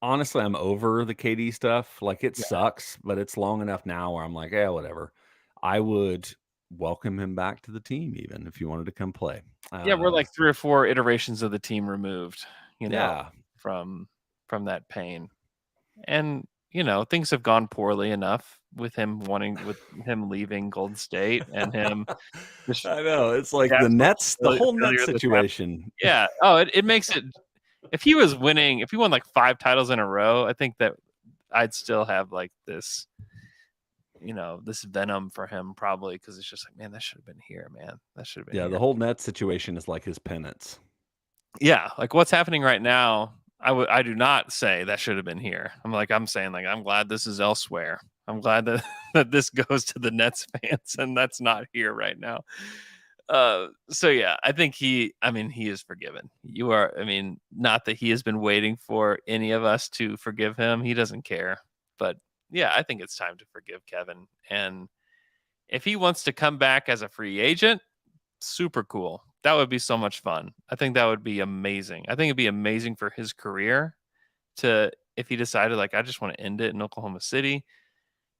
S7: honestly, I'm over the KD stuff. Like, it sucks, but it's long enough now where I'm like, yeah, whatever. I would welcome him back to the team, even if you wanted to come play.
S6: We're like 3 or 4 iterations of the team removed, from that pain. And, things have gone poorly enough with him leaving Golden State and him.
S7: I know. It's like the whole Nets situation.
S6: Yeah. Oh, it makes it. If he won like 5 titles in a row, I think that I'd still have like this, this venom for him probably, because it's just like, man, that should have been here, man. That should have been here.
S7: The whole Nets situation is like his penance.
S6: Yeah, like what's happening right now, I do not say that should have been here. I'm saying I'm glad this is elsewhere. I'm glad that this goes to the Nets fans and that's not here right now. So yeah, I think he is forgiven. Not that he has been waiting for any of us to forgive him. He doesn't care. But yeah, I think it's time to forgive Kevin. And if he wants to come back as a free agent, super cool. That would be so much fun. I think that would be amazing. I think it'd be amazing for his career if he decided, like, I just want to end it in Oklahoma City.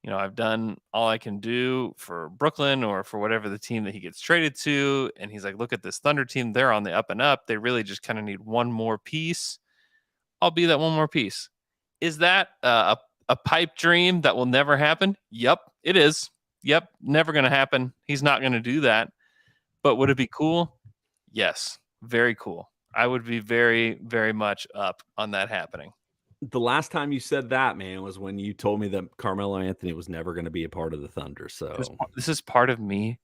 S6: I've done all I can do for Brooklyn or for whatever the team that he gets traded to. And he's like, look at this Thunder team. They're on the up and up. They really just kind of need one more piece. I'll be that one more piece. Is that a pipe dream that will never happen? Yep, it is. Yep, never going to happen. He's not going to do that. But would it be cool? Yes, very cool. I would be very, very much up on that happening.
S7: The last time you said that, man, was when you told me that Carmelo Anthony was never going to be a part of the Thunder. So
S6: this is part of me.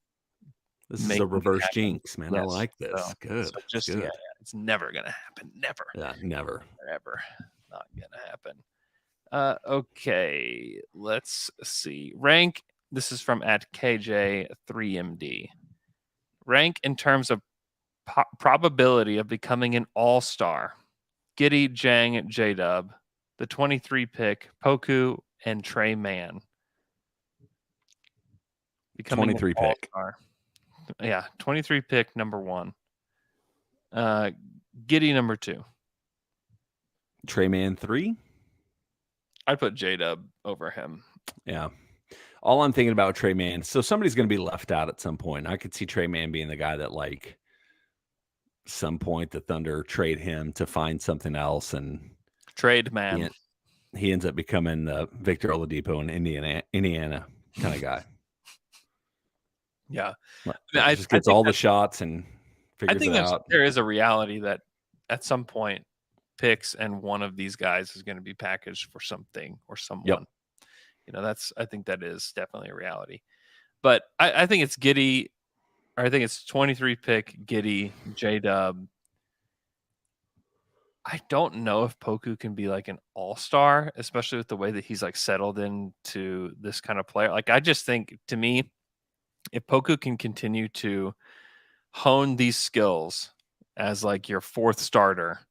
S7: This is a reverse jinx, man. Yes. I like this.
S6: So,
S7: good.
S6: So just
S7: good.
S6: Yeah, it's never going to happen. Never.
S7: Yeah, never.
S6: Ever. Not going to happen. Okay, let's see. Rank. This is from @KJ3MD. Rank in terms of probability of becoming an all-star. Giddey, Jang, J-Dub. The 23 pick, Poku, and Trey Mann. Becoming
S7: 23 pick.
S6: Yeah, 23 pick, number 1. Giddey, number 2.
S7: Trey Mann, 3.
S6: I'd put J-Dub over him.
S7: Yeah. All I'm thinking about Trey Mann, so somebody's going to be left out at some point. I could see Trey Mann being the guy that, like, some point the Thunder trade him to find something else, and
S6: trade man.
S7: He ends up becoming the Victor Oladipo in Indiana kind of guy.
S6: Yeah,
S7: he just gets all the shots and figures it out.
S6: There is a reality that at some point, picks and one of these guys is going to be packaged for something or someone. Yep. I think that is definitely a reality. But I think it's Giddey. Or I think it's 23 pick, Giddey, J-Dub. I don't know if Poku can be like an all-star, especially with the way that he's like settled into this kind of player. Like, I just think, to me, if Poku can continue to hone these skills as like your 4th starter,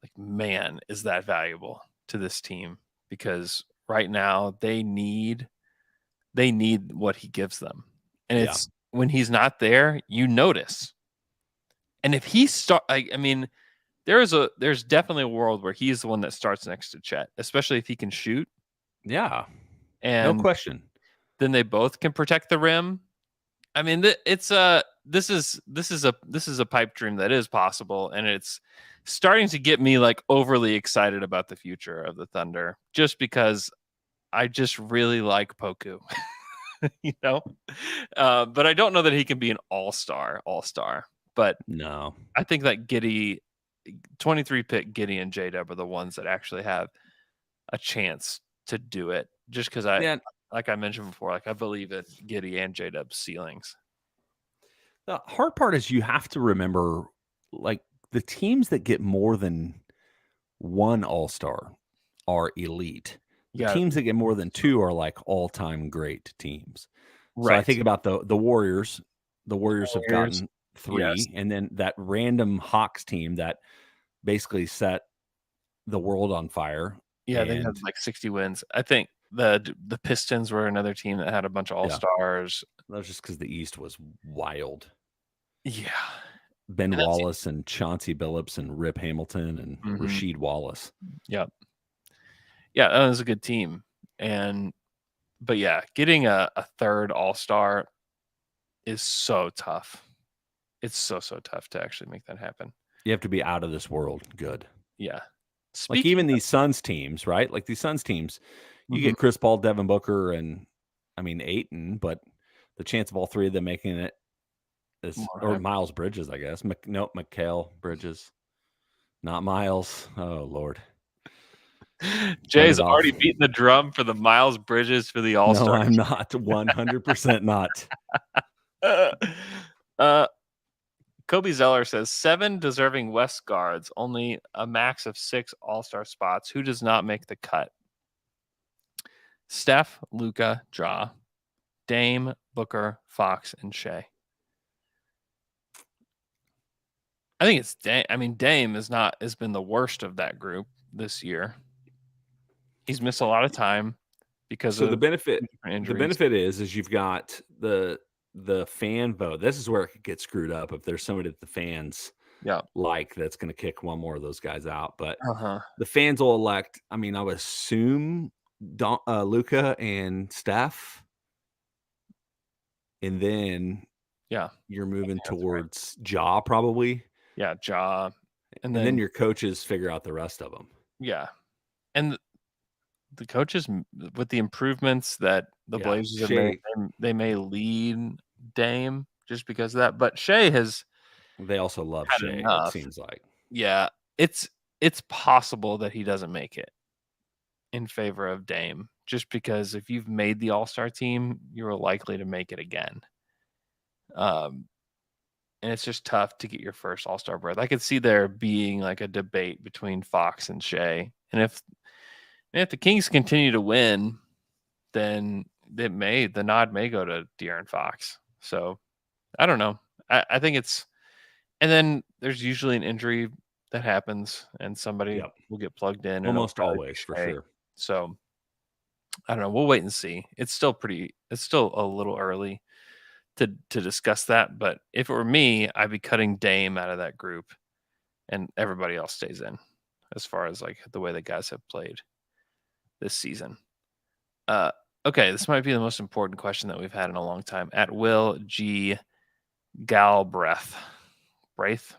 S6: like, man, is that valuable to this team, because right now they need they need what he gives them. And it's when he's not there, you notice. And if he there's definitely a world where he's the one that starts next to Chet, especially if he can shoot.
S7: Yeah.
S6: And
S7: no question.
S6: Then they both can protect the rim. I mean, this is a pipe dream that is possible, and it's starting to get me like overly excited about the future of the Thunder, just because I just really like Poku, but I don't know that he can be an all-star. But
S7: no,
S6: I think that Giddey, 23 pick Giddey and J-Dub are the ones that actually have a chance to do it, just because like I mentioned before, like I believe in Giddey and J-Dub's ceilings.
S7: The hard part is you have to remember, like, the teams that get more than one all-star are elite. The teams that get more than two are like all-time great teams. Right. So I think about the Warriors. The Warriors have gotten 3, and then that random Hawks team that basically set the world on fire.
S6: Yeah, they had like 60 wins. I think the Pistons were another team that had a bunch of all-stars.
S7: That was just because the East was wild.
S6: Yeah.
S7: Ben Wallace and Chauncey Billups and Rip Hamilton and Rasheed Wallace.
S6: Yep. Yeah, that was a good team. But getting a third all-star is so tough. It's so tough to actually make that happen.
S7: You have to be out of this world good.
S6: Yeah.
S7: Like even these Suns teams, right? Like these Suns teams, you get Chris Paul, Devin Booker, and Ayton, but the chance of all three of them making it is, or Miles Bridges, I guess. Mikal Bridges, not Miles. Oh, Lord.
S6: Jay's already beaten the drum for the Miles Bridges for the All-Star.
S7: No, I'm not. 100%
S6: not. Kobe Zeller says 7 deserving West guards, only a max of 6 All-Star spots. Who does not make the cut? Steph, Luka, Ja, Dame, Booker, Fox, and Shai. I think it's Dame. I mean, Dame has been the worst of that group this year. He's missed a lot of time because of
S7: the benefit.
S6: Injuries.
S7: The benefit is you've got the fan vote. This is where it could get screwed up if there's somebody that the fans like that's going to kick one more of those guys out. But the fans will elect. I mean, I would assume Luka and Steph, and then you're moving towards Ja probably.
S6: Yeah, Ja,
S7: and then your coaches figure out the rest of them.
S6: Yeah, and the coaches with the improvements that the Blazers have made, they may lead Dame just because of that. But Shai has.
S7: They also love Shai. It seems like.
S6: Yeah, it's possible that he doesn't make it in favor of Dame, just because if you've made the All-Star team, you're likely to make it again. And it's just tough to get your first All-Star berth. I could see there being like a debate between Fox and Shai, and if the Kings continue to win, then the nod may go to De'Aaron Fox. So I don't know. I think it's, and then there's usually an injury that happens and somebody will get plugged in.
S7: Almost always, for sure.
S6: So I don't know. We'll wait and see. It's still a little early to discuss that. But if it were me, I'd be cutting Dame out of that group and everybody else stays in, as far as like the way the guys have played this season. Okay, this might be the most important question that we've had in a long time. At Will G. Galbraith. Braith.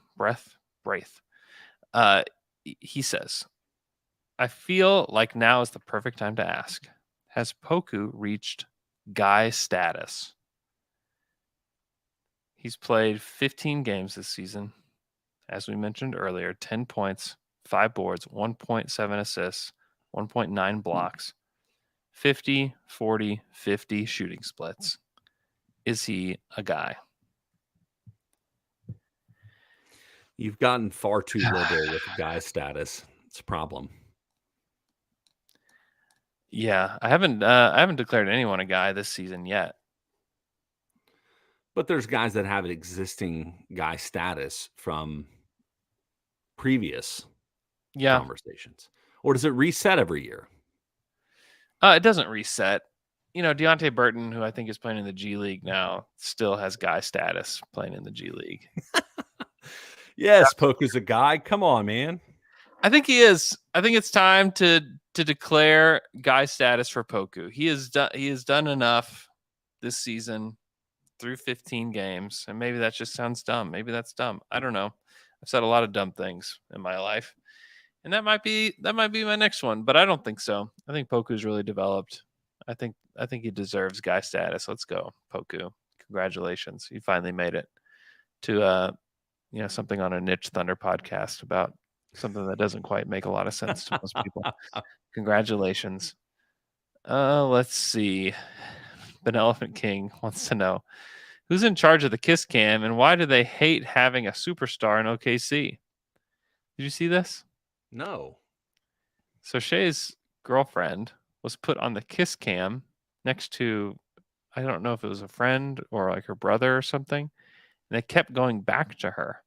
S6: He says, I feel like now is the perfect time to ask, has Poku reached guy status? He's played 15 games this season. As we mentioned earlier, 10 points, 5 boards, 1.7 assists, 1.9 blocks, 50, 40, 50 shooting splits. Is he a guy?
S7: You've gotten far too liberal with guy status. It's a problem.
S6: Yeah, I haven't declared anyone a guy this season yet.
S7: But there's guys that have an existing guy status from previous conversations. Or does it reset every year?
S6: It doesn't reset. Deontay Burton, who I think is playing in the G League now, still has guy status playing in the G League.
S7: Yes, Poku's a guy. Come on, man.
S6: I think he is. I think it's time to declare guy status for Poku. He has done enough this season through 15 games, and maybe that just sounds dumb. Maybe that's dumb. I don't know. I've said a lot of dumb things in my life, and that might be my next one, but I don't think so. I think Poku's really developed. I think he deserves guy status. Let's go, Poku. Congratulations. You finally made it to something on a niche Thunder podcast about something that doesn't quite make a lot of sense to most people. Congratulations. Let's see. Benevolent King wants to know who's in charge of the kiss cam and why do they hate having a superstar in OKC? Did you see this?
S7: No.
S6: So Shai's girlfriend was put on the kiss cam next to, I don't know if it was a friend or like her brother or something. And they kept going back to her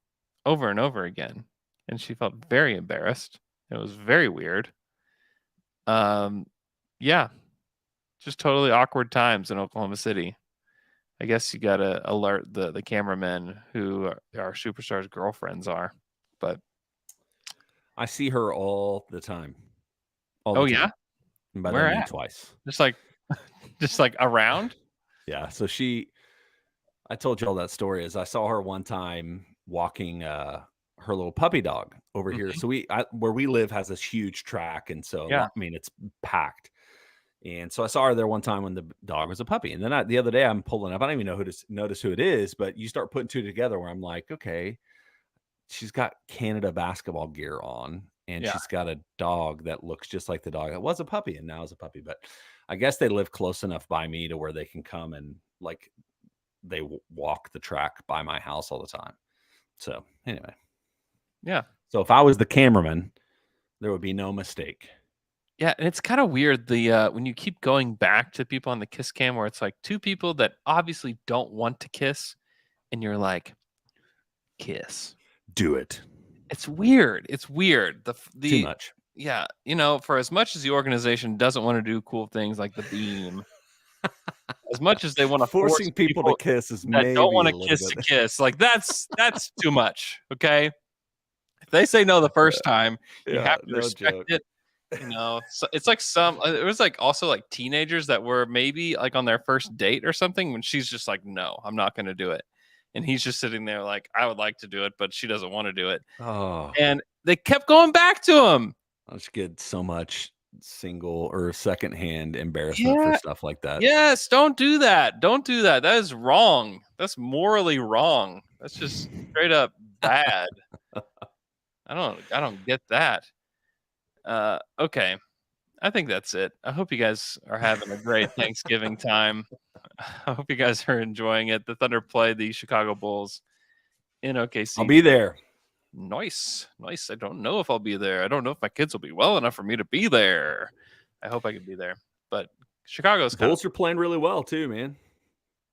S6: over and over again. And she felt very embarrassed. It was very weird. Yeah. Just totally awkward times in Oklahoma City. I guess you got to alert the cameramen who our superstars' girlfriends are. But
S7: I see her all the time.
S6: Yeah?
S7: And by
S6: Where
S7: that I mean
S6: at?
S7: twice.
S6: Just like around?
S7: Yeah. So I told you all that story is I saw her one time walking her little puppy dog over here. So where we live has this huge track. And so, it's packed. And so I saw her there one time when the dog was a puppy. And then the other day I'm pulling up. I don't even know notice who it is, but you start putting two together where I'm like, okay, she's got Canada basketball gear on and she's got a dog that looks just like the dog. It was a puppy and now is a puppy, but I guess they live close enough by me to where they can come and like they walk the track by my house all the time. So anyway.
S6: Yeah.
S7: So if I was the cameraman, there would be no mistake.
S6: Yeah, and it's kind of weird when you keep going back to people on the kiss cam where it's like two people that obviously don't want to kiss, and you're like, kiss.
S7: Do it.
S6: It's weird. It's weird.
S7: Too much.
S6: Yeah, for as much as the organization doesn't want to do cool things like the beam, as much as they want to
S7: forcing people to kiss is
S6: that don't want to kiss to kiss, like that's too much. Okay, if they say no the first time, you have to respect it. So it's like it was like also like teenagers that were maybe like on their first date or something when she's just like, no, I'm not going to do it. And he's just sitting there like, I would like to do it, but she doesn't want to do it.
S7: Oh,
S6: and they kept going back to him.
S7: I just get so much single or secondhand embarrassment for stuff like that.
S6: Yes. Don't do that. Don't do that. That is wrong. That's morally wrong. That's just straight up bad. I don't get that. Okay. I think that's it. I hope you guys are having a great Thanksgiving time. I hope you guys are enjoying it. The Thunder play the Chicago Bulls in OKC.
S7: I'll be there.
S6: Nice. I don't know if I'll be there. I don't know if my kids will be well enough for me to be there. I hope I can be there. But Chicago's
S7: Bulls are playing really well too, man.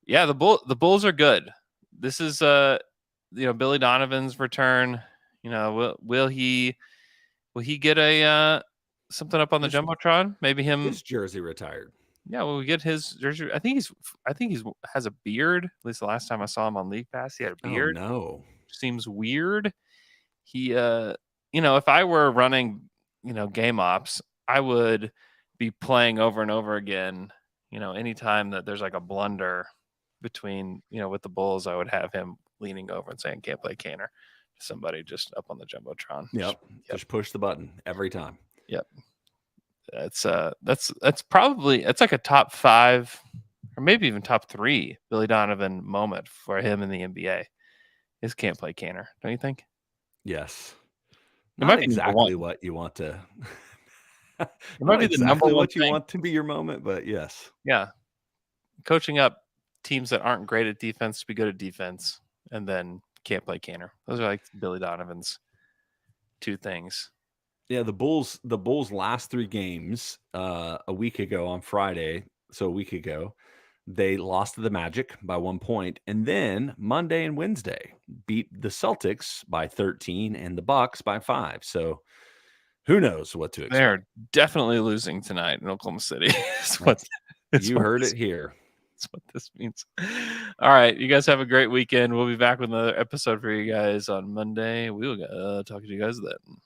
S6: Yeah, the Bulls are good. This is Billy Donovan's return. Will he get a something up on the Jumbotron? Maybe
S7: his jersey retired.
S6: Yeah, will we get his jersey? I think he's has a beard. At least the last time I saw him on League Pass, he had a beard.
S7: Oh, no.
S6: Seems weird. He if I were running, game ops, I would be playing over and over again. Anytime that there's like a blunder between, with the Bulls, I would have him leaning over and saying, can't play Canner. Somebody just up on the Jumbotron.
S7: Yep. Just push the button every time.
S6: Yep. That's probably, it's like a top 5 or maybe even top 3 Billy Donovan moment for him in the NBA. Is can't play Canner, don't you think?
S7: Yes.
S6: It might be
S7: exactly what you want to.
S6: It might be the number one
S7: what you want to be your moment, but yes.
S6: Yeah. Coaching up teams that aren't great at defense to be good at defense, and then can't play Canner. Those are like Billy Donovan's 2 things.
S7: Yeah, the Bulls last 3 games a week ago on Friday, so a week ago, they lost to the Magic by 1 point, and then Monday and Wednesday beat the Celtics by 13 and the Bucks by 5. So who knows what to expect?
S6: They're definitely losing tonight in Oklahoma City.
S7: You heard it here.
S6: That's what this means. All right. You guys have a great weekend. We'll be back with another episode for you guys on Monday. We will talk to you guys then.